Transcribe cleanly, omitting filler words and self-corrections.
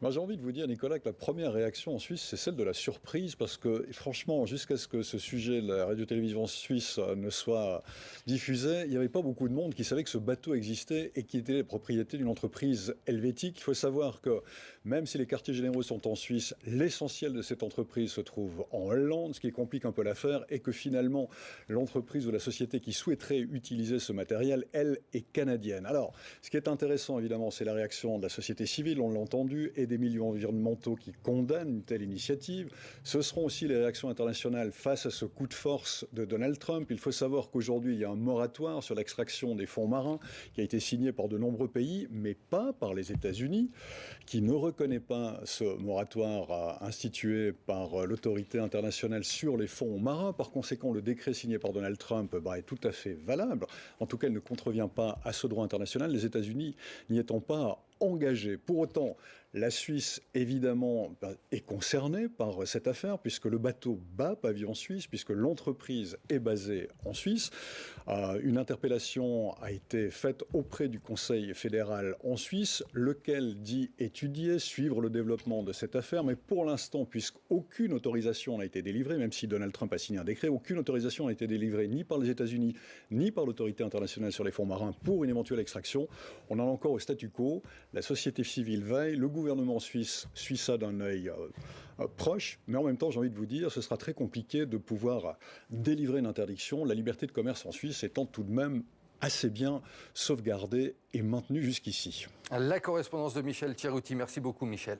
Moi, j'ai envie de vous dire, Nicolas, que la première réaction en Suisse, c'est celle de la surprise, parce que, franchement, jusqu'à ce que ce sujet de la radio-télévision suisse ne soit diffusé, il n'y avait pas beaucoup de monde qui savait que ce bateau existait et qui était la propriété d'une entreprise helvétique. Il faut savoir que, même si les quartiers généraux sont en Suisse, l'essentiel de cette entreprise se trouve en Hollande, ce qui complique un peu l'affaire, et que finalement, l'entreprise ou la société qui souhaiterait utiliser ce matériel, elle, est canadienne. Alors, ce qui est intéressant, évidemment, c'est la réaction de la société civile, on l'a entendu, et des milieux environnementaux qui condamnent une telle initiative. Ce seront aussi les réactions internationales face à ce coup de force de Donald Trump. Il faut savoir qu'aujourd'hui, il y a un moratoire sur l'extraction des fonds marins qui a été signé par de nombreux pays, mais pas par les États-Unis, qui ne reconnaît pas ce moratoire institué par l'autorité internationale sur les fonds marins. Par conséquent, le décret signé par Donald Trump est tout à fait valable. En tout cas, il ne contrevient pas à ce droit international, les États-Unis n'y étant pas engagés. Pour autant, la Suisse, évidemment, est concernée par cette affaire, puisque le bateau bat pavillon suisse, puisque l'entreprise est basée en Suisse. Une interpellation a été faite auprès du Conseil fédéral en Suisse, lequel dit étudier, suivre le développement de cette affaire, mais pour l'instant, puisqu'aucune autorisation n'a été délivrée, même si Donald Trump a signé un décret, aucune autorisation n'a été délivrée ni par les États-Unis, ni par l'autorité internationale sur les fonds marins pour une éventuelle extraction. On en est encore au statu quo. La société civile veille, le gouvernement suisse suit ça d'un œil proche, mais en même temps, j'ai envie de vous dire, ce sera très compliqué de pouvoir délivrer une interdiction, la liberté de commerce en Suisse étant tout de même assez bien sauvegardée et maintenue jusqu'ici. La correspondance de Michel Thirouty. Merci beaucoup, Michel.